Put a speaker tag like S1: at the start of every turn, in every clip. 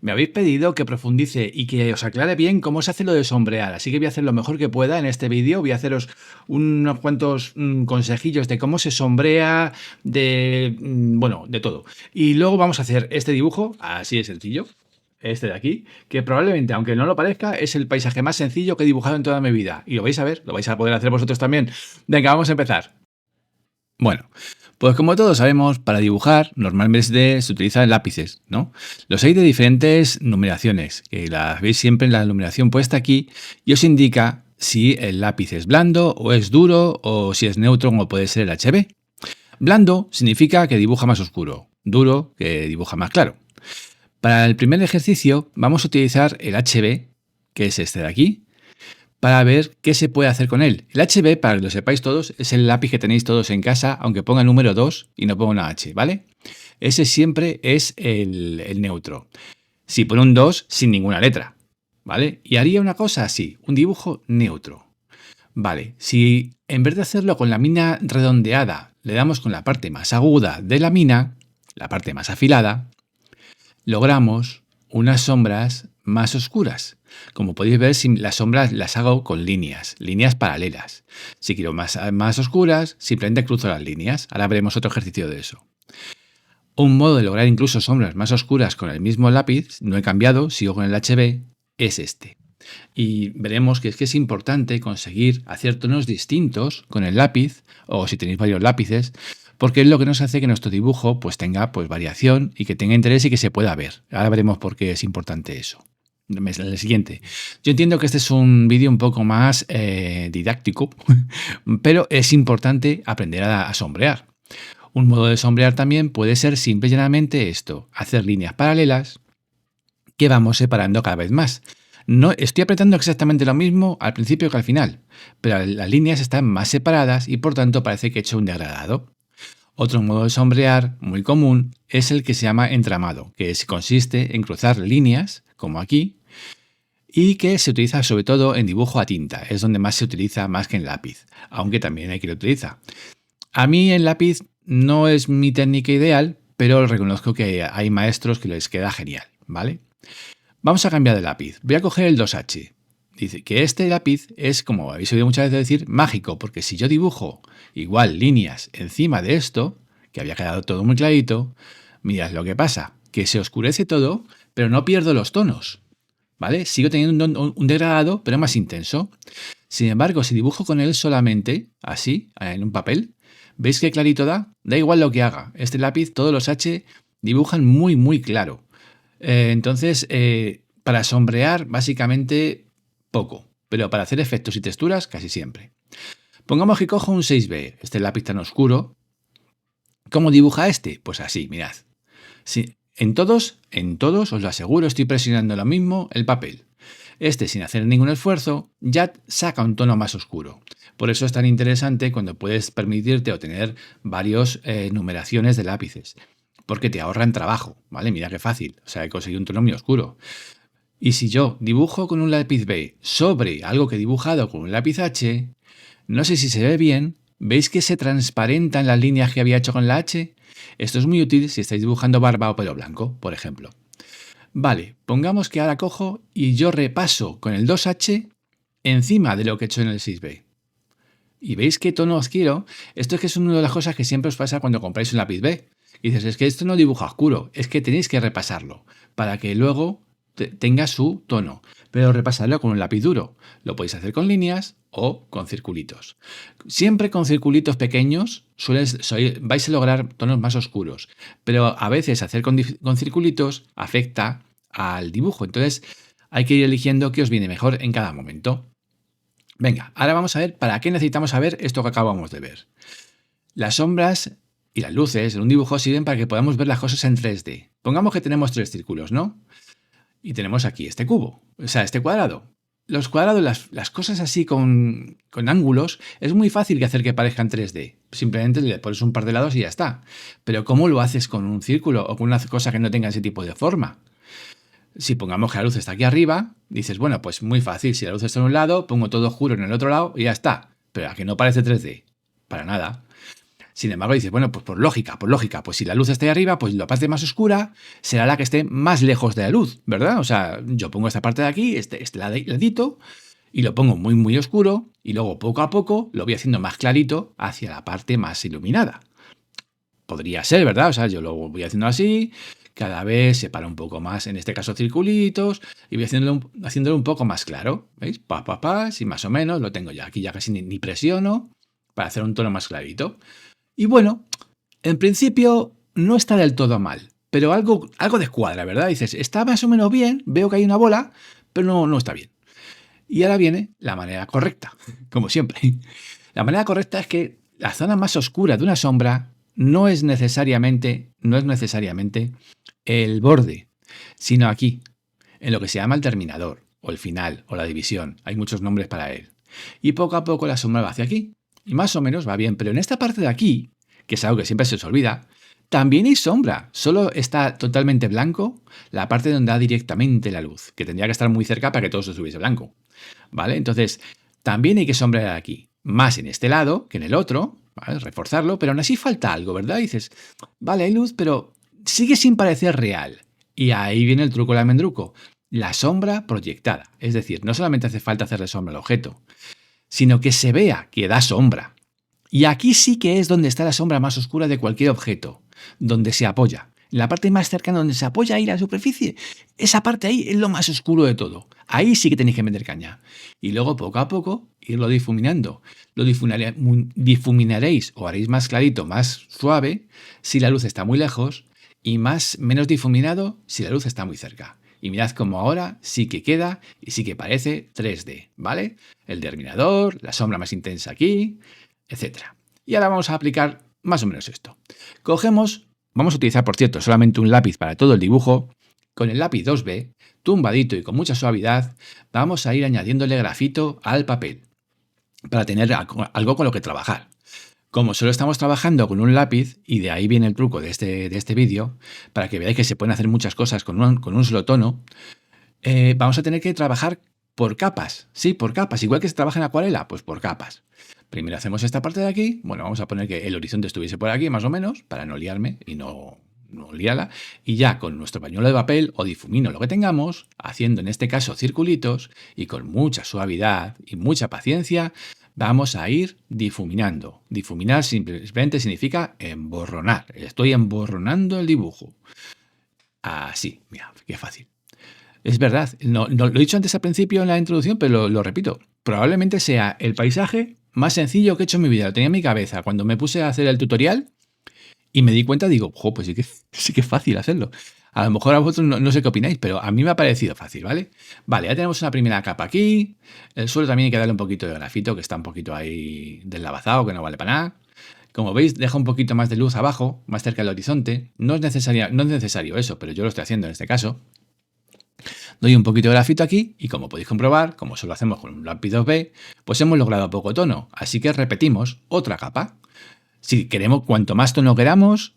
S1: Me habéis pedido que profundice y que os aclare bien cómo se hace lo de sombrear, así que voy a hacer lo mejor que pueda en este vídeo. Voy a haceros unos cuantos consejillos de cómo se sombrea, bueno, de todo. Y luego vamos a hacer este dibujo, así de sencillo, este de aquí, que probablemente, aunque no lo parezca, es el paisaje más sencillo que he dibujado en toda mi vida. Y lo vais a ver, lo vais a poder hacer vosotros también. Venga, vamos a empezar. Bueno, pues como todos sabemos, para dibujar normalmente se utilizan lápices, ¿no? Los hay de diferentes numeraciones, que las veis siempre en la numeración puesta aquí y os indica si el lápiz es blando o es duro o si es neutro como puede ser el HB. Blando significa que dibuja más oscuro, duro que dibuja más claro. Para el primer ejercicio vamos a utilizar el HB, que es este de aquí, para ver qué se puede hacer con él. El HB, para que lo sepáis todos, es el lápiz que tenéis todos en casa, aunque ponga número 2 y no ponga una H, ¿vale? Ese siempre es el neutro. Si pone un 2, sin ninguna letra, ¿vale? Y haría una cosa así, un dibujo neutro. Vale, si en vez de hacerlo con la mina redondeada, le damos con la parte más aguda de la mina, la parte más afilada, logramos unas sombras más oscuras. Como podéis ver, las sombras las hago con líneas paralelas. Si quiero más oscuras, simplemente cruzo las líneas. Ahora veremos otro ejercicio de eso. Un modo de lograr incluso sombras más oscuras con el mismo lápiz, no he cambiado, sigo con el HB, es este. Y veremos que es importante conseguir hacer tonos distintos con el lápiz, o si tenéis varios lápices, porque es lo que nos hace que nuestro dibujo pues tenga variación y que tenga interés y que se pueda ver. Ahora veremos por qué es importante eso. El siguiente. Yo entiendo que este es un vídeo un poco más didáctico, pero es importante aprender a sombrear. Un modo de sombrear también puede ser simple y llanamente esto, hacer líneas paralelas que vamos separando cada vez más. No estoy apretando exactamente lo mismo al principio que al final, pero las líneas están más separadas y por tanto parece que he hecho un degradado. Otro modo de sombrear muy común es el que se llama entramado, que consiste en cruzar líneas, como aquí, y que se utiliza sobre todo en dibujo a tinta. Es donde más se utiliza más que en lápiz, aunque también hay quien lo utiliza. A mí el lápiz no es mi técnica ideal, pero reconozco que hay maestros que les queda genial, ¿vale? Vamos a cambiar de lápiz. Voy a coger el 2H. Dice que este lápiz es, como habéis oído muchas veces decir, mágico, porque si yo dibujo igual líneas encima de esto, que había quedado todo muy clarito, mirad lo que pasa, que se oscurece todo, pero no pierdo los tonos, ¿vale? Sigo teniendo un degradado, pero más intenso. Sin embargo, si dibujo con él solamente, así, en un papel, ¿veis qué clarito da? Da igual lo que haga. Este lápiz, todos los H dibujan muy, muy claro. Entonces, para sombrear, básicamente poco, pero para hacer efectos y texturas, casi siempre. Pongamos que cojo un 6B, este lápiz tan oscuro. ¿Cómo dibuja este? Pues así, mirad. Sí, en todos, os lo aseguro, estoy presionando lo mismo el papel. Este, sin hacer ningún esfuerzo, ya saca un tono más oscuro. Por eso es tan interesante cuando puedes permitirte o tener varias numeraciones de lápices. Porque te ahorran trabajo, ¿vale? Mira qué fácil, o sea, he conseguido un tono muy oscuro. Y si yo dibujo con un lápiz B sobre algo que he dibujado con un lápiz H, no sé si se ve bien, ¿veis que se transparentan las líneas que había hecho con la H? Esto es muy útil si estáis dibujando barba o pelo blanco, por ejemplo. Vale, pongamos que ahora cojo y yo repaso con el 2H encima de lo que he hecho en el 6B. ¿Y veis qué tono os quiero? Esto es que es una de las cosas que siempre os pasa cuando compráis un lápiz B. Y dices, es que esto no dibuja oscuro, es que tenéis que repasarlo para que luego tenga su tono. Pero repasarlo con un lápiz duro. Lo podéis hacer con líneas o con circulitos. Siempre con circulitos pequeños vais a lograr tonos más oscuros. Pero a veces hacer con circulitos afecta al dibujo. Entonces hay que ir eligiendo qué os viene mejor en cada momento. Venga, ahora vamos a ver para qué necesitamos saber esto que acabamos de ver. Las sombras y las luces en un dibujo sirven para que podamos ver las cosas en 3D. Pongamos que tenemos 3 círculos, ¿no? Y tenemos aquí este cubo, o sea, este cuadrado. Los cuadrados, las cosas así con ángulos, es muy fácil que hacer que parezcan 3D. Simplemente le pones un par de lados y ya está. Pero ¿cómo lo haces con un círculo o con una cosa que no tenga ese tipo de forma? Si pongamos que la luz está aquí arriba, dices, bueno, pues muy fácil. Si la luz está en un lado, pongo todo oscuro en el otro lado y ya está. Pero ¿a que no parece 3D? Para nada. Sin embargo, dices, bueno, pues por lógica, pues si la luz está ahí arriba, pues la parte más oscura será la que esté más lejos de la luz, ¿verdad? O sea, yo pongo esta parte de aquí, este ladito, y lo pongo muy, muy oscuro, y luego poco a poco lo voy haciendo más clarito hacia la parte más iluminada. Podría ser, ¿verdad? O sea, yo lo voy haciendo así, cada vez separo un poco más, en este caso circulitos, y voy haciéndolo un poco más claro, ¿veis? Y más o menos lo tengo ya. Aquí ya casi ni presiono para hacer un tono más clarito. Y bueno, en principio no está del todo mal, pero algo descuadra, ¿verdad? Dices, está más o menos bien, veo que hay una bola, pero no está bien. Y ahora viene la manera correcta, como siempre. La manera correcta es que la zona más oscura de una sombra no es necesariamente el borde, sino aquí, en lo que se llama el terminador, o el final, o la división. Hay muchos nombres para él. Y poco a poco la sombra va hacia aquí. Y más o menos va bien, pero en esta parte de aquí, que es algo que siempre se os olvida, también hay sombra. Solo está totalmente blanco la parte donde da directamente la luz, que tendría que estar muy cerca para que todo se estuviese blanco. ¿Vale? Entonces, también hay que sombrear aquí. Más en este lado que en el otro, ¿vale? Reforzarlo, pero aún así falta algo, ¿verdad? Y dices, vale, hay luz, pero sigue sin parecer real. Y ahí viene el truco del almendruco. La sombra proyectada. Es decir, no solamente hace falta hacerle sombra al objeto, sino que se vea que da sombra. Y aquí sí que es donde está la sombra más oscura de cualquier objeto, donde se apoya. En la parte más cercana donde se apoya ahí la superficie, esa parte ahí es lo más oscuro de todo. Ahí sí que tenéis que meter caña. Y luego poco a poco irlo difuminando. Lo difuminaréis o haréis más clarito, más suave, si la luz está muy lejos, y menos difuminado si la luz está muy cerca. Y mirad cómo ahora sí que queda y sí que parece 3D, ¿vale? El terminador, la sombra más intensa aquí, etc. Y ahora vamos a aplicar más o menos esto. Vamos a utilizar, por cierto, solamente un lápiz para todo el dibujo. Con el lápiz 2B, tumbadito y con mucha suavidad, vamos a ir añadiéndole grafito al papel para tener algo con lo que trabajar. Como solo estamos trabajando con un lápiz, y de ahí viene el truco de este vídeo, para que veáis que se pueden hacer muchas cosas con un solo tono, vamos a tener que trabajar por capas. Sí, por capas. Igual que se trabaja en acuarela, pues por capas. Primero hacemos esta parte de aquí. Bueno, vamos a poner que el horizonte estuviese por aquí, más o menos, para no liarme y no liarla. Y ya con nuestro pañuelo de papel o difumino, lo que tengamos, haciendo en este caso circulitos y con mucha suavidad y mucha paciencia, vamos a ir difuminando. Difuminar simplemente significa emborronar. Estoy emborronando el dibujo. Así, mira, qué fácil. Es verdad, no, lo he dicho antes al principio en la introducción, pero lo repito. Probablemente sea el paisaje más sencillo que he hecho en mi vida. Lo tenía en mi cabeza cuando me puse a hacer el tutorial y me di cuenta, digo, pues sí que es fácil hacerlo. A lo mejor a vosotros no sé qué opináis, pero a mí me ha parecido fácil, ¿vale? Vale, ya tenemos una primera capa aquí. El suelo también hay que darle un poquito de grafito, que está un poquito ahí deslavazado, que no vale para nada. Como veis, deja un poquito más de luz abajo, más cerca del horizonte. No es necesario eso, pero yo lo estoy haciendo en este caso. Doy un poquito de grafito aquí y como podéis comprobar, como solo hacemos con un lápiz 2B, pues hemos logrado poco tono. Así que repetimos otra capa. Si queremos, cuanto más tono queramos,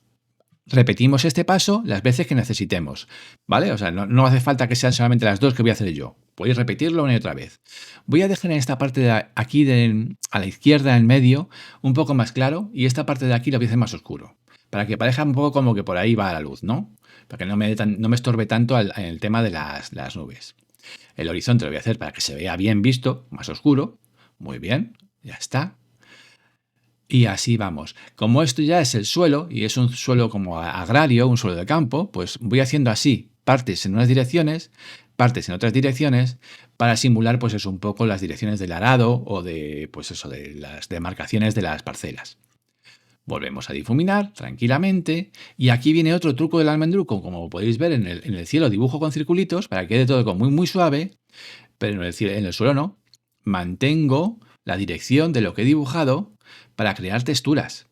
S1: repetimos este paso las veces que necesitemos, ¿vale? O sea, no hace falta que sean solamente las dos que voy a hacer yo. Podéis repetirlo una y otra vez. Voy a dejar en esta parte de aquí a la izquierda, en medio, un poco más claro y esta parte de aquí lo voy a hacer más oscuro. Para que parezca un poco como que por ahí va la luz, ¿no? Para que no me estorbe tanto en el tema de las nubes. El horizonte lo voy a hacer para que se vea bien visto, más oscuro. Muy bien, ya está. Y así vamos. Como esto ya es el suelo, y es un suelo como agrario, un suelo de campo, pues voy haciendo así, partes en unas direcciones, partes en otras direcciones, para simular pues eso, un poco las direcciones del arado o de, pues eso, de las demarcaciones de las parcelas. Volvemos a difuminar tranquilamente y aquí viene otro truco del almendruco. Como podéis ver en el cielo dibujo con circulitos para que quede todo como muy suave, pero en el suelo no. Mantengo la dirección de lo que he dibujado para crear texturas.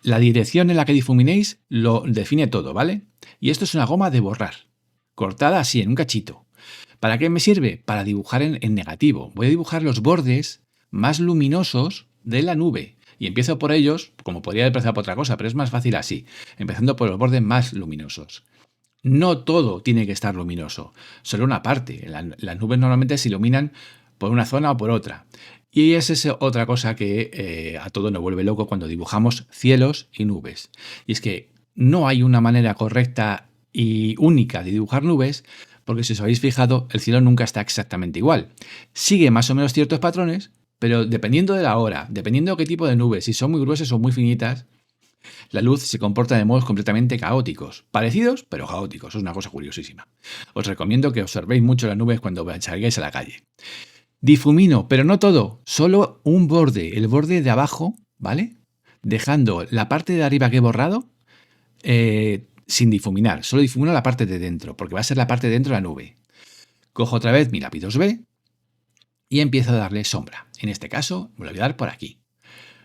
S1: La dirección en la que difuminéis lo define todo, ¿vale? Y esto es una goma de borrar, cortada así en un cachito. ¿Para qué me sirve? Para dibujar en negativo. Voy a dibujar los bordes más luminosos de la nube. Y empiezo por ellos, como podría haber empezado por otra cosa, pero es más fácil así, empezando por los bordes más luminosos. No todo tiene que estar luminoso, solo una parte. Las nubes normalmente se iluminan por una zona o por otra. Y esa es otra cosa que a todos nos vuelve loco cuando dibujamos cielos y nubes. Y es que no hay una manera correcta y única de dibujar nubes, porque si os habéis fijado, el cielo nunca está exactamente igual. Sigue más o menos ciertos patrones, pero dependiendo de la hora, dependiendo de qué tipo de nubes, si son muy gruesas o muy finitas, la luz se comporta de modos completamente caóticos. Parecidos, pero caóticos. Es una cosa curiosísima. Os recomiendo que observéis mucho las nubes cuando salgáis a la calle. Difumino, pero no todo, solo un borde, el borde de abajo, ¿vale? Dejando la parte de arriba que he borrado sin difuminar, solo difumino la parte de dentro, porque va a ser la parte de dentro de la nube. Cojo otra vez mi lápiz 2B y empiezo a darle sombra. En este caso, me lo voy a dar por aquí.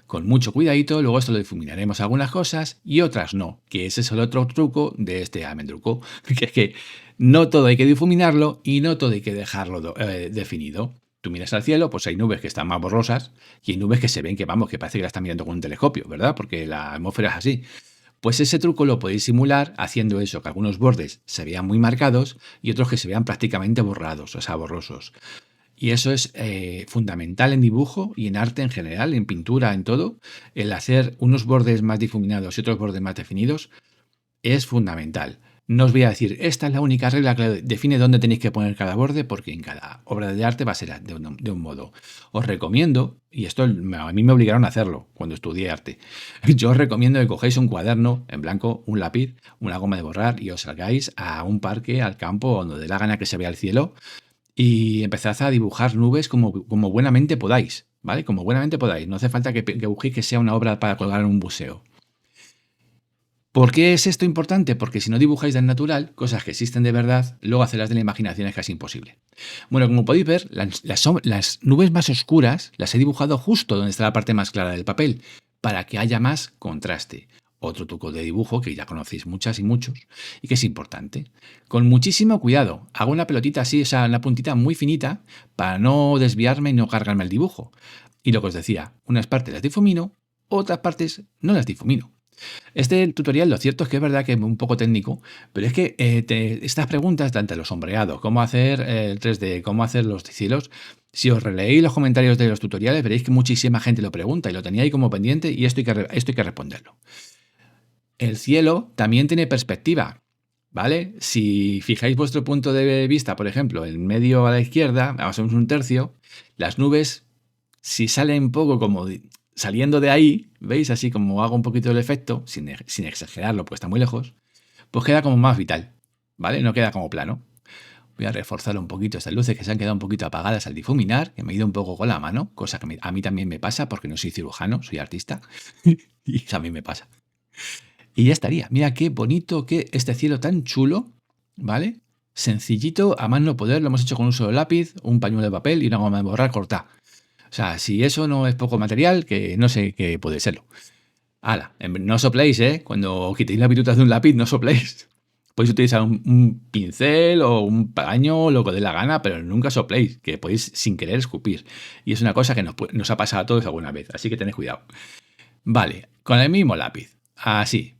S1: Con mucho cuidadito, luego esto lo difuminaremos algunas cosas y otras no, que ese es el otro truco de este amendruco, que es que no todo hay que difuminarlo y no todo hay que dejarlo definido. Tú miras al cielo, pues hay nubes que están más borrosas y hay nubes que se ven que, vamos, que parece que la están mirando con un telescopio, ¿verdad? Porque la atmósfera es así. Pues ese truco lo podéis simular haciendo eso, que algunos bordes se vean muy marcados y otros que se vean prácticamente borrados, o sea, borrosos. Y eso es fundamental en dibujo y en arte en general, en pintura, en todo. El hacer unos bordes más difuminados y otros bordes más definidos es fundamental. No os voy a decir, esta es la única regla que define dónde tenéis que poner cada borde, porque en cada obra de arte va a ser de un modo. Os recomiendo, y esto a mí me obligaron a hacerlo cuando estudié arte, yo os recomiendo que cogáis un cuaderno en blanco, un lápiz, una goma de borrar y os salgáis a un parque, al campo, donde dé la gana que se vea el cielo y empezad a dibujar nubes como buenamente podáis, ¿vale? Como buenamente podáis. No hace falta que dibujéis que sea una obra para colgar en un museo. ¿Por qué es esto importante? Porque si no dibujáis del natural, cosas que existen de verdad, luego hacerlas de la imaginación es casi imposible. Bueno, como podéis ver, las nubes más oscuras las he dibujado justo donde está la parte más clara del papel, para que haya más contraste. Otro truco de dibujo que ya conocéis muchas y muchos, y que es importante. Con muchísimo cuidado, hago una pelotita así, o sea, una puntita muy finita, para no desviarme y no cargarme el dibujo. Y lo que os decía, unas partes las difumino, otras partes no las difumino. Este tutorial, lo cierto es que es verdad que es un poco técnico, pero es que estas preguntas, tanto los sombreados, cómo hacer el 3D, cómo hacer los cielos, si os releéis los comentarios de los tutoriales, veréis que muchísima gente lo pregunta y lo tenía ahí como pendiente y esto hay que responderlo. El cielo también tiene perspectiva, ¿vale? Si fijáis vuestro punto de vista, por ejemplo, en medio a la izquierda, más o menos un tercio, las nubes, si salen un poco como saliendo de ahí, ¿veis? Así como hago un poquito el efecto, sin exagerarlo, porque está muy lejos, pues queda como más vital, ¿vale? No queda como plano. Voy a reforzar un poquito estas luces que se han quedado un poquito apagadas al difuminar, que me he ido un poco con la mano, cosa que a mí también me pasa porque no soy cirujano, soy artista, y a mí me pasa. Y ya estaría. Mira qué bonito, que este cielo tan chulo, ¿vale? Sencillito, a más no poder, lo hemos hecho con un solo lápiz, un pañuelo de papel y una goma de borrar cortada. O sea, si eso no es poco material, que no sé qué puede serlo. Hala, no sopléis, ¿eh? Cuando quitéis las virutas de un lápiz, no sopléis. Podéis utilizar un pincel o un paño, lo que dé la gana, pero nunca sopléis, que podéis sin querer escupir. Y es una cosa que nos ha pasado a todos alguna vez, así que tened cuidado. Vale, con el mismo lápiz, así,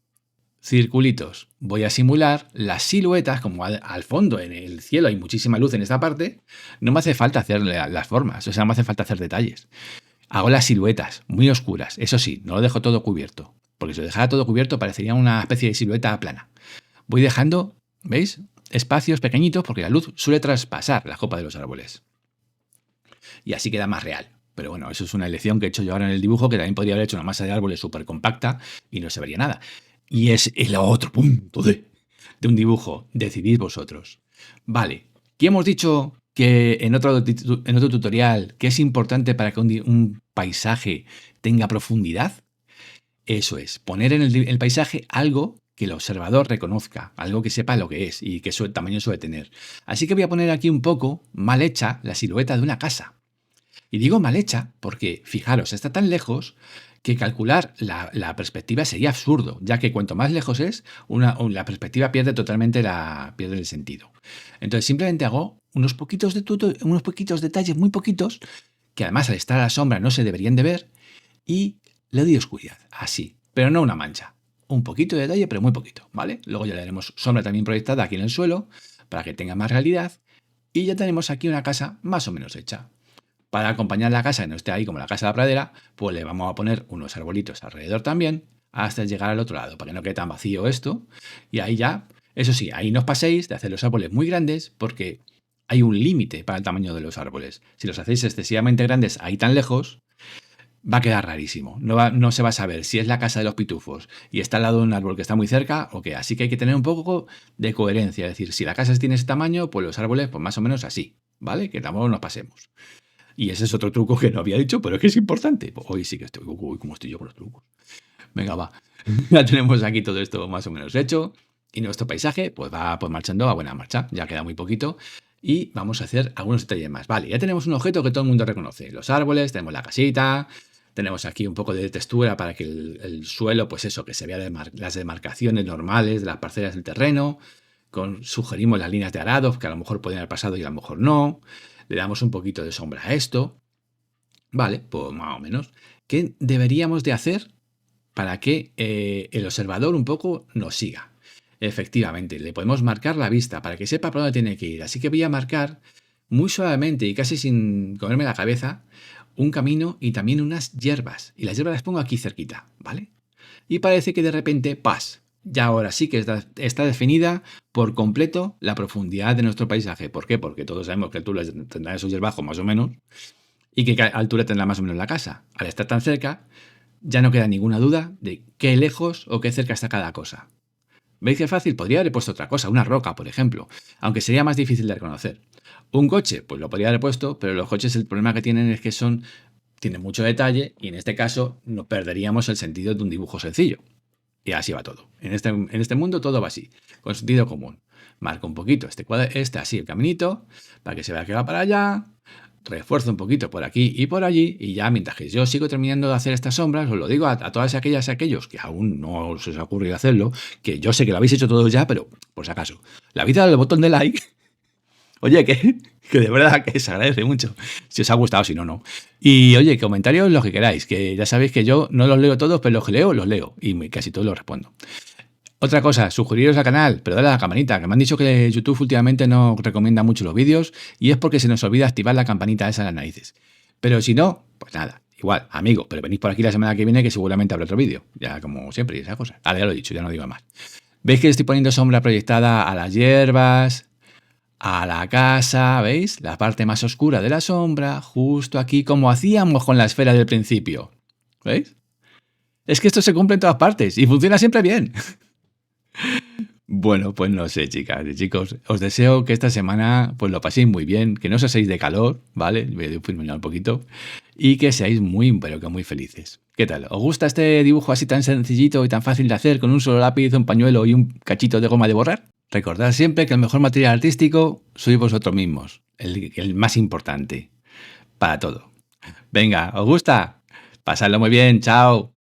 S1: circulitos. Voy a simular las siluetas, como al fondo en el cielo hay muchísima luz en esta parte, no me hace falta hacer las formas, o sea, no me hace falta hacer detalles. Hago las siluetas, muy oscuras, eso sí, no lo dejo todo cubierto, porque si lo dejara todo cubierto parecería una especie de silueta plana. Voy dejando, ¿veis? Espacios pequeñitos porque la luz suele traspasar la copa de los árboles. Y así queda más real. Pero bueno, eso es una elección que he hecho yo ahora en el dibujo, que también podría haber hecho una masa de árboles súper compacta y no se vería nada. Y es el otro punto de un dibujo. Decidid vosotros. Vale, ¿qué hemos dicho que en otro tutorial que es importante para que un paisaje tenga profundidad? Eso es, poner en el paisaje algo que el observador reconozca, algo que sepa lo que es y que su tamaño suele tener. Así que voy a poner aquí un poco mal hecha la silueta de una casa. Y digo mal hecha porque, fijaros, está tan lejos que calcular la perspectiva sería absurdo, ya que cuanto más lejos es, la perspectiva pierde totalmente pierde el sentido. Entonces simplemente hago unos poquitos detalles, muy poquitos, que además al estar a la sombra no se deberían de ver, y le doy oscuridad, así, pero no una mancha. Un poquito de detalle, pero muy poquito, ¿vale? Luego ya le haremos sombra también proyectada aquí en el suelo, para que tenga más realidad, y ya tenemos aquí una casa más o menos hecha. Para acompañar la casa, que no esté ahí como la casa de la pradera, pues le vamos a poner unos arbolitos alrededor también, hasta llegar al otro lado, para que no quede tan vacío esto. Y ahí ya, eso sí, ahí no os paséis de hacer los árboles muy grandes, porque hay un límite para el tamaño de los árboles. Si los hacéis excesivamente grandes ahí tan lejos, va a quedar rarísimo. No se va a saber si es la casa de los pitufos y está al lado de un árbol que está muy cerca o qué. Así que hay que tener un poco de coherencia. Es decir, si la casa tiene ese tamaño, pues los árboles, pues más o menos así, ¿vale? Que tampoco nos pasemos. Y ese es otro truco que no había dicho, pero es que es importante. Pues hoy sí que estoy. Uy, ¿cómo estoy yo con los trucos? Venga, va. Ya tenemos aquí todo esto más o menos hecho. Y nuestro paisaje, pues va pues marchando a buena marcha. Ya queda muy poquito. Y vamos a hacer algunos detalles más. Vale, ya tenemos un objeto que todo el mundo reconoce. Los árboles, tenemos la casita. Tenemos aquí un poco de textura para que el suelo, pues eso, que se vea las demarcaciones normales de las parcelas del terreno. Sugerimos las líneas de arados, que a lo mejor pueden haber pasado y a lo mejor no. Le damos un poquito de sombra a esto. Vale, pues más o menos. ¿Qué deberíamos de hacer para que el observador un poco nos siga? Efectivamente, le podemos marcar la vista para que sepa por dónde tiene que ir. Así que voy a marcar muy suavemente y casi sin comerme la cabeza un camino y también unas hierbas. Y las hierbas las pongo aquí cerquita, ¿vale? Y parece que de repente, ¡pas! Ya ahora sí que está definida por completo la profundidad de nuestro paisaje. ¿Por qué? Porque todos sabemos que altura tendrá esos bajos más o menos y qué altura tendrá más o menos la casa. Al estar tan cerca, ya no queda ninguna duda de qué lejos o qué cerca está cada cosa. ¿Veis qué fácil? Podría haber puesto otra cosa, una roca, por ejemplo, aunque sería más difícil de reconocer. Un coche, pues lo podría haber puesto, pero los coches el problema que tienen es que tienen mucho detalle y en este caso no perderíamos el sentido de un dibujo sencillo. Y así va todo. En este mundo todo va así, con sentido común. Marco un poquito así el caminito, para que se vea que va para allá, refuerzo un poquito por aquí y por allí, y ya mientras que yo sigo terminando de hacer estas sombras, os lo digo a todas aquellas y aquellos que aún no os ha ocurrido hacerlo, que yo sé que lo habéis hecho todos ya, pero por si acaso, le habéis dado el botón de like. Oye, que de verdad que se agradece mucho. Si os ha gustado, si no, no. Y oye, comentarios los que queráis, que ya sabéis que yo no los leo todos, pero los que leo, los leo. Y casi todos los respondo. Otra cosa, sugeriros al canal, pero dale a la campanita, que me han dicho que YouTube últimamente no recomienda mucho los vídeos y es porque se nos olvida activar la campanita esa de las narices. Pero si no, pues nada, igual, amigo, pero venís por aquí la semana que viene que seguramente habrá otro vídeo. Ya como siempre y esas cosas. Vale, ya lo he dicho, ya no digo más. ¿Veis que estoy poniendo sombra proyectada a las hierbas, a la casa? ¿Veis? La parte más oscura de la sombra, justo aquí, como hacíamos con la esfera del principio. ¿Veis? Es que esto se cumple en todas partes y funciona siempre bien. Bueno, pues no sé, chicas y chicos. Os deseo que esta semana pues lo paséis muy bien, que no os aséis de calor, ¿vale? Voy a difuminar un poquito. Y que seáis muy, pero que muy felices. ¿Qué tal? ¿Os gusta este dibujo así tan sencillito y tan fácil de hacer con un solo lápiz, un pañuelo y un cachito de goma de borrar? Recordad siempre que el mejor material artístico sois vosotros mismos, el más importante para todo. Venga, ¿os gusta? Pasadlo muy bien, chao.